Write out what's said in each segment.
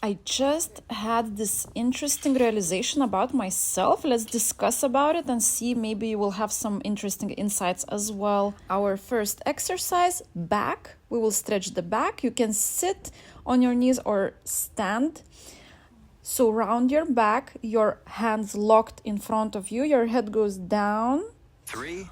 I just had this interesting realization about myself. Let's discuss about it and see, maybe you will have some interesting insights as well. Our first exercise, back. We will stretch the back. You can sit on your knees or stand. So round your back, your hands locked in front of you, your head goes down. 3,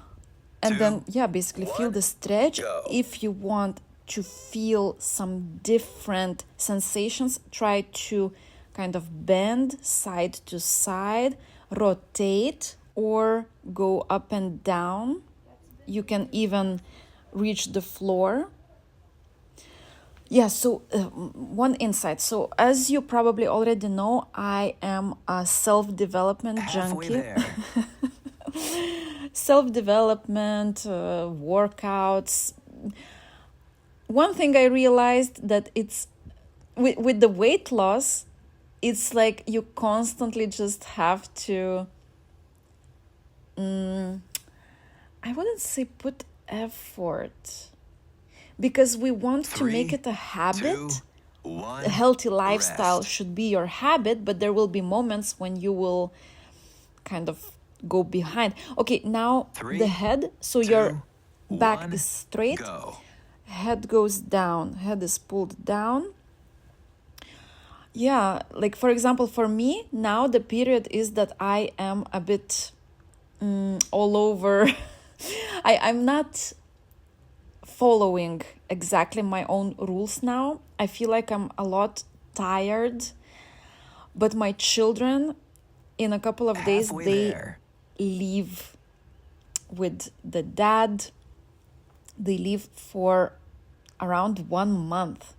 And 2, then, basically feel the stretch. go. If you want to feel some different sensations, try to kind of bend side to side, rotate, or go up and down. You can even reach the floor. So one insight. So as you probably already know, I am a self-development Halfway junkie. there. Self-development, workouts. One thing I realized that it's with the weight loss, it's like you constantly just have to, I wouldn't say put effort, because we want to make 3, it a habit. 2, 1. A healthy lifestyle Rest. should be your habit, but there will be moments when you will kind of go behind. Okay, now 3, the head. So 2, your back 1, is straight. go. Head goes down. Head is pulled down. Yeah, like for example, for me, now the period is that I am a bit all over. I'm not following exactly my own rules now. I feel like I'm a lot tired. But my children, in a couple of days, Halfway they there. leave with the dad. They leave for around 1 month.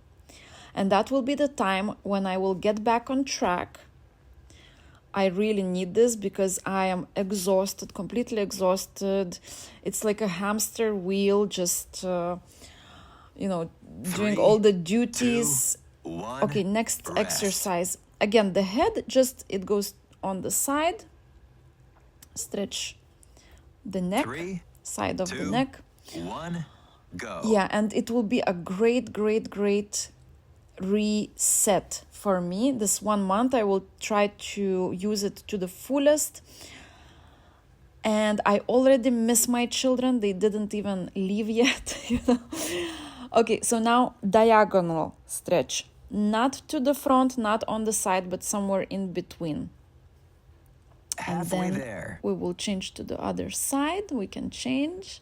And that will be the time when I will get back on track. I really need this because I am exhausted, completely exhausted. It's like a hamster wheel, just, doing 3, all the duties. 2, 1. Okay, next Rest. exercise. Again, the head, it goes on the side. Stretch the neck, 3, side of the 2, neck. 1, go. Yeah, and it will be a great, great, great reset for me. This 1 month, I will try to use it to the fullest. And I already miss my children. They didn't even leave yet. Okay, so now diagonal stretch. Not to the front, not on the side, but somewhere in between. Halfway And then there. we will change to the other side. We can change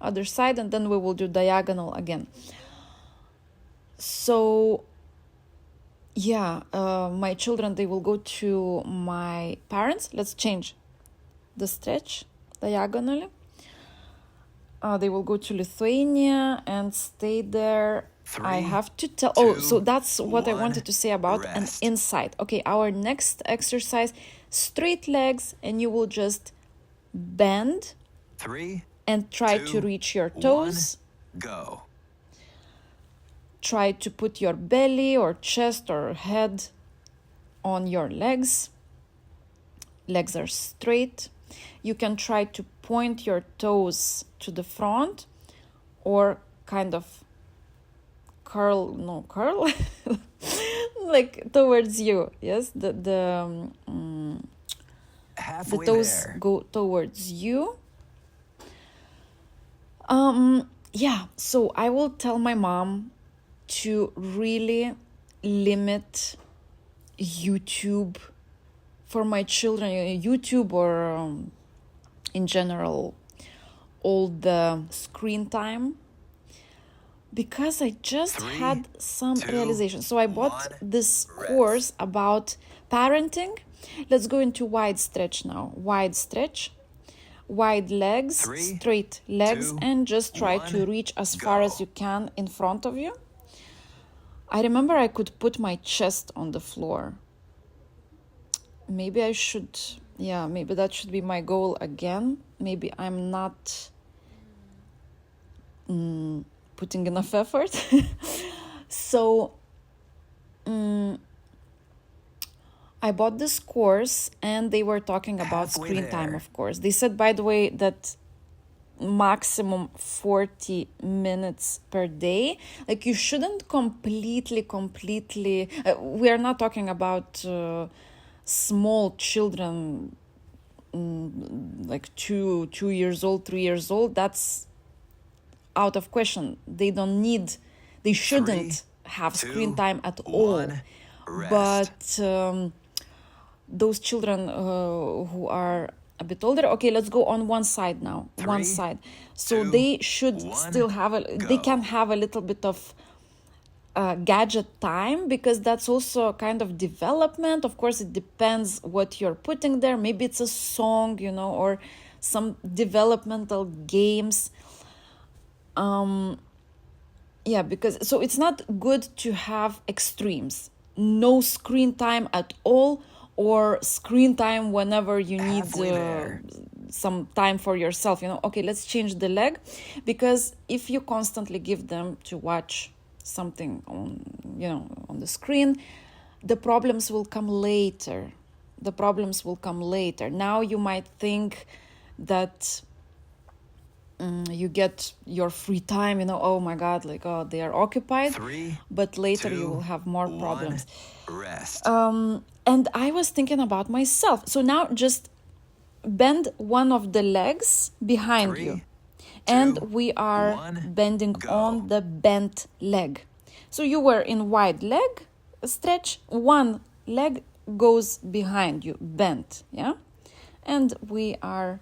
other side, and then we will do diagonal again. So my children, they will go to my parents. Let's change the stretch diagonally. They will go to Lithuania and stay there. 3, I have to tell. 2, So that's what I 1, wanted to say about an rest. insight. Okay, our next exercise, straight legs, and you will just bend 3, and try 2, to reach your 1, toes. go. Try to put your belly or chest or head on your legs. Legs are straight. You can try to point your toes to the front or kind of curl, like towards you. Yes, the Halfway toes there. go towards you. So I will tell my mom to really limit YouTube for my children, YouTube or in general, all the screen time, because I just 3, had some 2, realization. So I bought 1, this rest. course about parenting. Let's go into wide stretch now. Wide stretch, wide legs, 3, straight legs, 2, and just try 1, to reach as far as go. you can in front of you. I remember I could put my chest on the floor. Maybe I should, maybe that should be my goal again. Maybe I'm not putting enough effort. So I bought this course and they were talking about Halfway screen time, there. of course. They said, by the way, that maximum 40 minutes per day. Like you shouldn't completely we are not talking about small children, like 2 years old, 3 years old. That's out of question. They shouldn't 3, have 2, screen time at all. 1, rest. But those children who are a bit older, okay, let's go on one side now. 3, One side. So 2, they should 1, still have they go. can have a little bit of gadget time, because that's also a kind of development. Of course, it depends what you're putting there. Maybe it's a song, or some developmental games. Yeah, because so it's not good to have extremes. No screen time at all, or screen time whenever you need Halfway there. some time for yourself. Okay, let's change the leg, because if you constantly give them to watch something on the screen, the problems will come later. Now you might think that you get your free time, oh my god, like, oh, they are occupied. 3, But later 2, you will have more 1, problems. rest. And I was thinking about myself. So now just bend one of the legs behind 3, you. And 2, we are 1, bending go. on the bent leg. So you were in wide leg stretch. One leg goes behind you, bent, yeah? And we are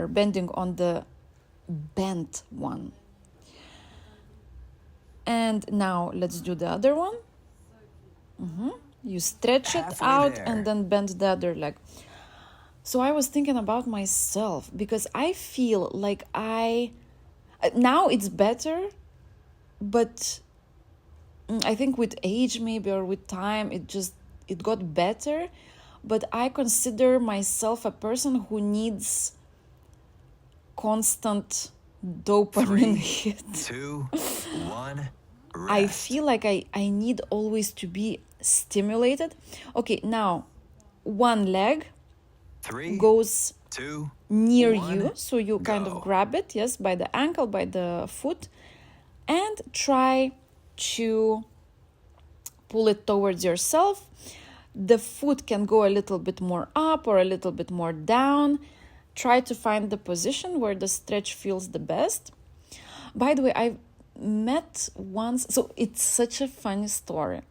bending on the bent one. And now let's do the other one. You stretch it Halfway out there. and then bend the other leg. So I was thinking about myself, because I feel like now it's better, but I think with age maybe, or with time, it got better. But I consider myself a person who needs constant dopamine 3, hit. 2, 1, rest. I feel like I need always to be stimulated. Okay, now one leg 3, goes 2, near 1, you, so you kind go. of grab it, yes, by the ankle, by the foot, and try to pull it towards yourself. The foot can go a little bit more up or a little bit more down. Try to find the position where the stretch feels the best. By the way, I met once, so it's such a funny story.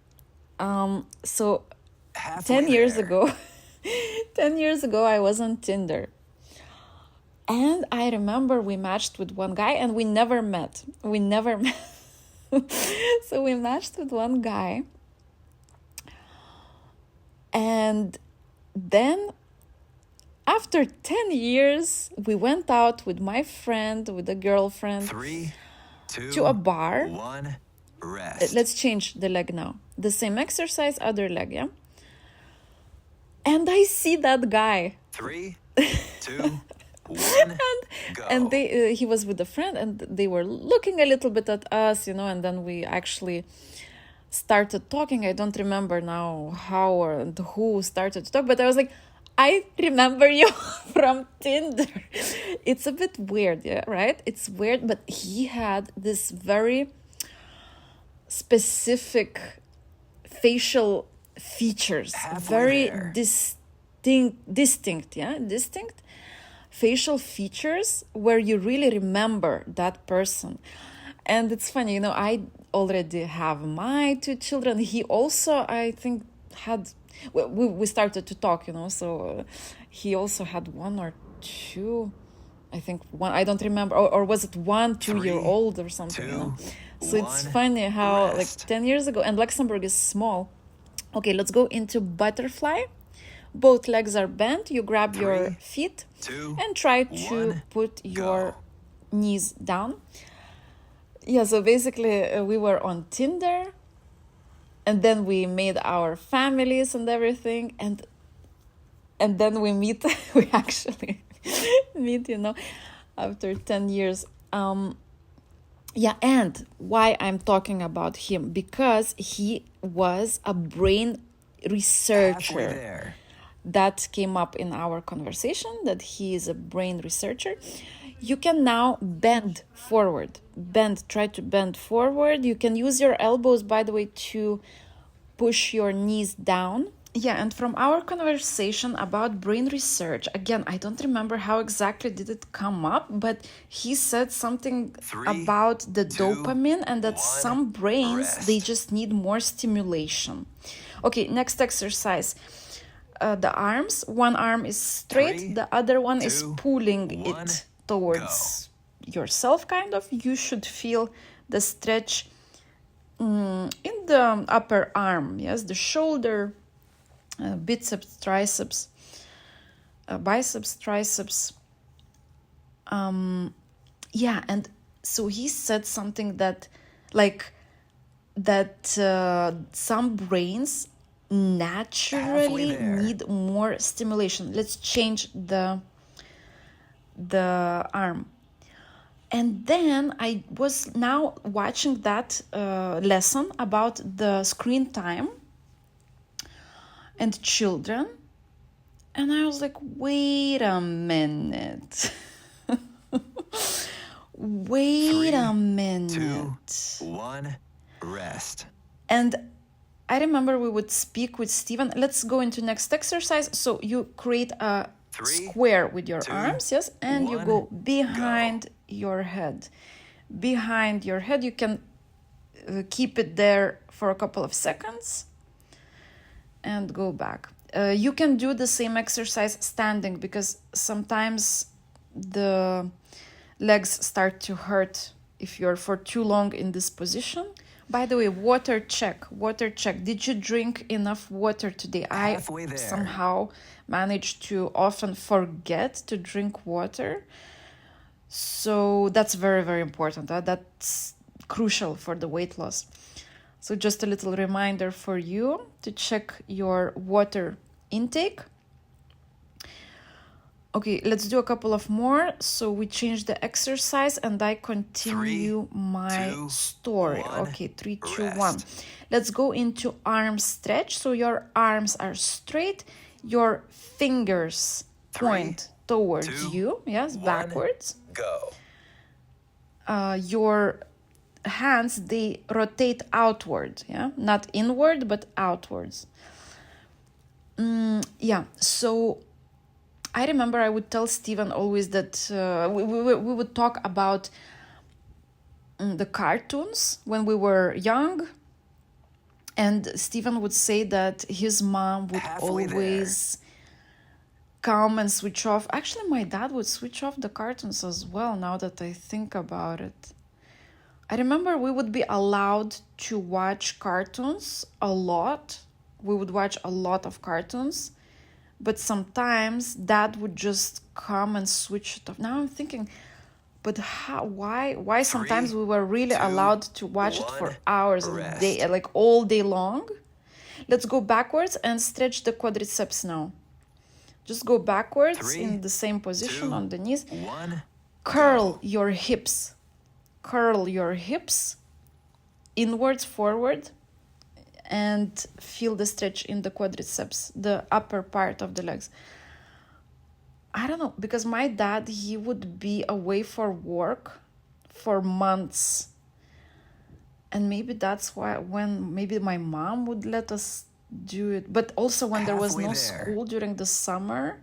So Halfway 10 years there. ago, 10 years ago, I was on Tinder. And I remember we matched with one guy, and we never met. So we matched with one guy. And then after 10 years, we went out with my friend, with a girlfriend, 3, 2, to a bar. 1, rest. Let's change the leg now. The same exercise, other leg, yeah? And I see that guy. 3, 2, 1, go. And he was with a friend, and they were looking a little bit at us, and then we actually started talking. I don't remember now how or who started to talk, but I was like, I remember you from Tinder. It's a bit weird, yeah, right? It's weird, but he had this very specific facial features, Halfway very there. distinct facial features where you really remember that person. And it's funny, I already have my 2 children. He also, I think, had, we started to talk, so he also had 1 or 2, I think one, I don't remember, or was it 1 2-year-old or something, 2, So it's 1, funny how like rest. 10 years ago, and Luxembourg is small. Okay, let's go into butterfly. Both legs are bent. You grab your 3, feet 2, and try to 1, put your go. knees down. Yeah, so basically we were on Tinder, and then we made our families and everything, and then we meet. We actually meet, after 10 years. Yeah, and why I'm talking about him, because he was a brain Halfway researcher. there. that came up in our conversation, that he is a brain researcher. You can now bend forward. Try to bend forward. You can use your elbows, by the way, to push your knees down. Yeah, and from our conversation about brain research, again, I don't remember how exactly did it come up, but he said something 3, about the 2, dopamine, and that 1, some brains, they rest. just need more stimulation. Okay, next exercise. The arms. One arm is straight, 3, the other one 2, is pulling 1, it towards yourself, kind of. You should feel the stretch in the upper arm, yes, the shoulder, biceps, triceps, biceps, triceps. Yeah, and so he said something that, like, that some brains naturally need more stimulation. Let's change the arm. And then I was now watching that lesson about the screen time and children, and I was like, wait a minute. Wait 3, a minute. 2, 1, rest. And I remember we would speak with Steven. Let's go into next exercise. So you create a 3, square with your 2, arms, yes, and you 1, go behind your head. Behind your head, you can keep it there for a couple of seconds and go back. You can do the same exercise standing, because sometimes the legs start to hurt if you're for too long in this position. By the way, water check. Did you drink enough water today? I somehow manage to often forget to drink water. So that's very, very important. That's crucial for the weight loss. So just a little reminder for you to check your water intake. Okay, let's do a couple of more. So we change the exercise and I continue 3, my 2, story. 1, Okay, 3, 2, rest. 1. Let's go into arm stretch. So your arms are straight. Your fingers 3, point towards 2, you. Yes, 1, backwards. go. Your hands, they rotate outward. Yeah, not inward, but outwards. Yeah, so I remember I would tell Steven always that we would talk about the cartoons when we were young. And Steven would say that his mom would always come and switch off. Actually, my dad would switch off the cartoons as well, now that I think about it. I remember we would be allowed to watch cartoons a lot. We would watch a lot of cartoons. But sometimes Dad would just come and switch it off. Now I'm thinking, but how? Why sometimes 3, we were really 2, allowed to watch it for 1, hours rest. a day, like all day long? Let's go backwards and stretch the quadriceps now. Just go backwards 3, in the same position 2, on the knees. 1, Curl go. your hips. Curl your hips inwards, forward, and feel the stretch in the quadriceps, the upper part of the legs. I don't know, because my dad, he would be away for work for months. And maybe that's why when maybe my mom would let us do it. But also when there was no school during the summer,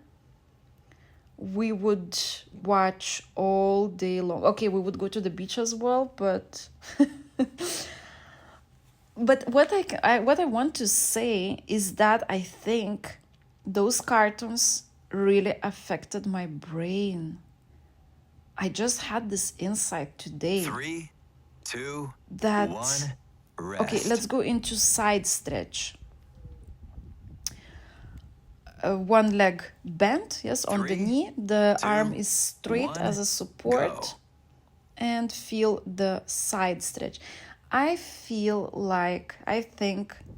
we would watch all day long. Okay, we would go to the beach as well, but but what I want to say is that I think those cartoons really affected my brain. I just had this insight today. 3, 2, that 1, rest. Okay, let's go into side stretch. One leg bent, yes, on 3, the knee. The 2, arm is straight 1, as a support. go. And feel the side stretch. I think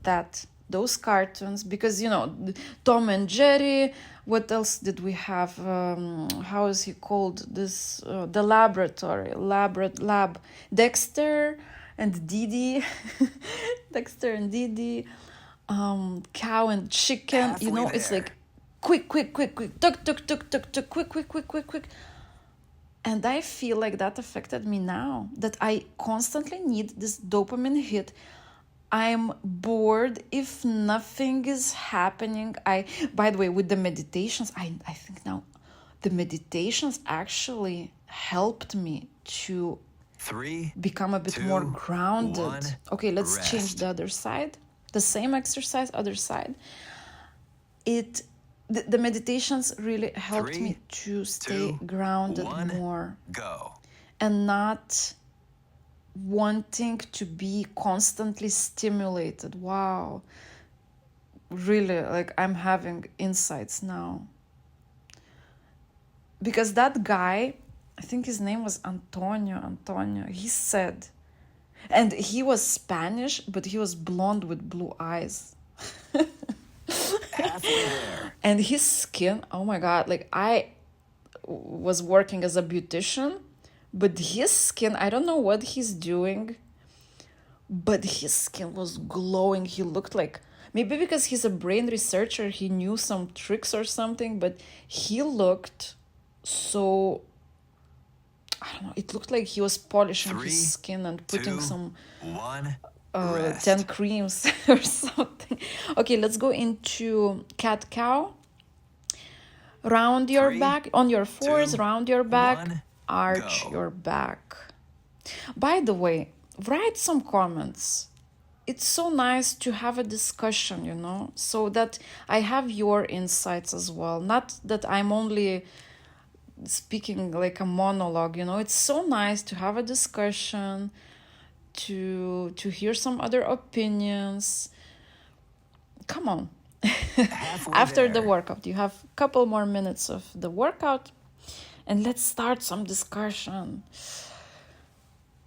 that those cartoons, because, you know, Tom and Jerry, what else did we have? How is he called? This, the laboratory, lab, Dexter and Dee Dexter and Dee Cow and chicken. Halfway You know, it's there. like quick, tuk, tuk, tuk, tuk, tuk, quick. And I feel like that affected me now, that I constantly need this dopamine hit. I'm bored if nothing is happening. By the way, with the meditations, I think now the meditations actually helped me to 3, become a bit more 2, grounded. 1, Okay, let's change rest. the other side. The same exercise, other side. The meditations really helped 3, me to stay 2, grounded 1, more go. and not wanting to be constantly stimulated. Wow. Really, like I'm having insights now. Because that guy, I think his name was Antonio, he said, and he was Spanish, but he was blonde with blue eyes. Halfway there. And his skin, oh my God, like I was working as a beautician, but his skin, I don't know what he's doing, but his skin was glowing. He looked like, maybe because he's a brain researcher, he knew some tricks or something, but he looked so, I don't know, it looked like he was polishing 3, his skin and putting 2, some 1, rest. 10 creams or something. Okay, let's go into cat-cow. Round your 3, back, on your fours, 2, round your back, 1, arch go. your back. By the way, write some comments. It's so nice to have a discussion, you know, so that I have your insights as well. Not that I'm only speaking like a monologue, you know. It's so nice to have a discussion, to hear some other opinions. Come on. After the workout, you have a couple more minutes of the workout, and let's start some discussion.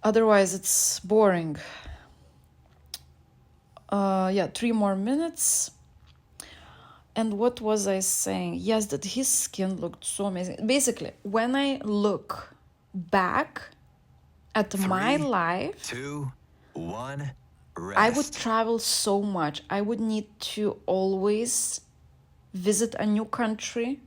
Otherwise, it's boring. 3 more minutes. And what was I saying? Yes, that his skin looked so amazing. Basically, when I look back at 3, my life, 2, 1, rest. I would travel so much. I would need to always visit a new country.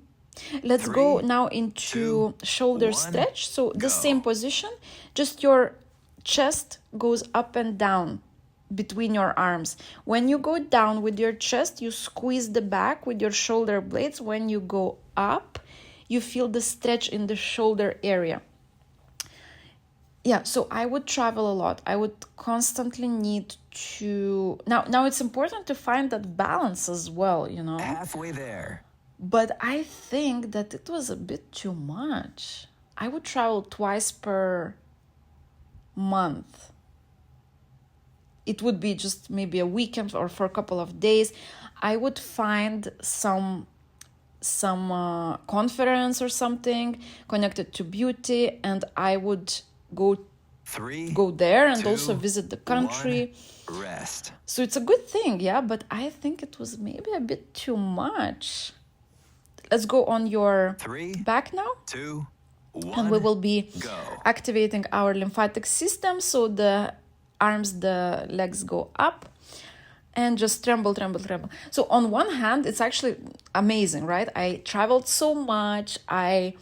Let's 3, go now into 2, shoulder 1, stretch. So the go. same position, just your chest goes up and down between your arms. When you go down with your chest, you squeeze the back with your shoulder blades. When you go up, you feel the stretch in the shoulder area. Yeah, so I would travel a lot. I would constantly need to... Now it's important to find that balance as well, you know? Halfway there. But I think that it was a bit too much. I would travel twice per month. It would be just maybe a weekend or for a couple of days. I would find some conference or something connected to beauty, and I would go 3, there and 2, also visit the country. 1, rest. So it's a good thing, yeah, but I think it was maybe a bit too much. Let's go on your 3, back now. 2, 1, And we will be go. activating our lymphatic system. So the arms, the legs go up and just tremble. So on one hand, it's actually amazing, right? I traveled so much. I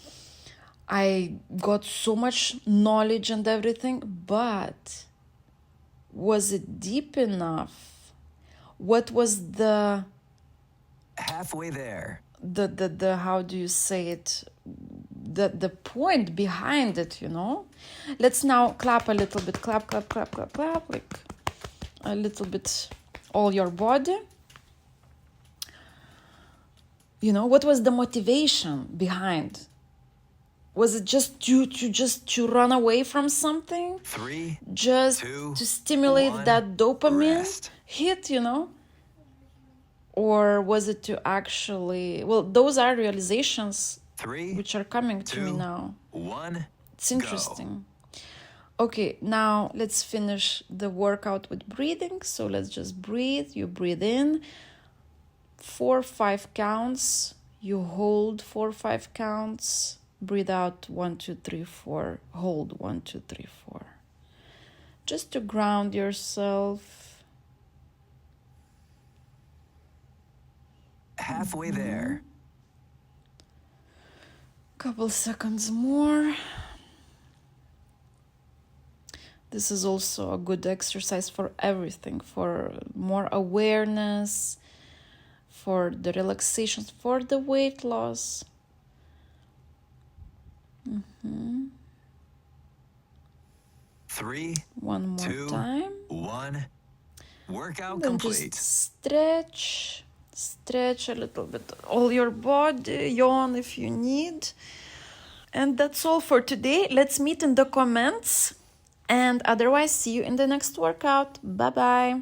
got so much knowledge and everything, but was it deep enough? What was the Halfway there. the how do you say it, the point behind it, you know? Let's now clap a little bit, clap, like a little bit all your body. You know, what was the motivation behind? Was it just to run away from something? 3, Just 2, to stimulate 1, that dopamine rest. hit, you know? Or was it to actually... Well, those are realizations 3, which are coming to me 2, now. 1, It's interesting. Okay, now let's finish the workout with breathing. So let's just breathe. You breathe in 4-5 counts. You hold 4-5 counts. Breathe out 1, 2, 3, 4. Hold 1, 2, 3, 4. Just to ground yourself. Halfway there. Couple seconds more. This is also a good exercise for everything, for more awareness, for the relaxation, for the weight loss. 3, One more 2, time. 1. Workout Then complete. just stretch a little bit all your body, yawn if you need. And that's all for today. Let's meet in the comments. And otherwise, see you in the next workout. Bye-bye.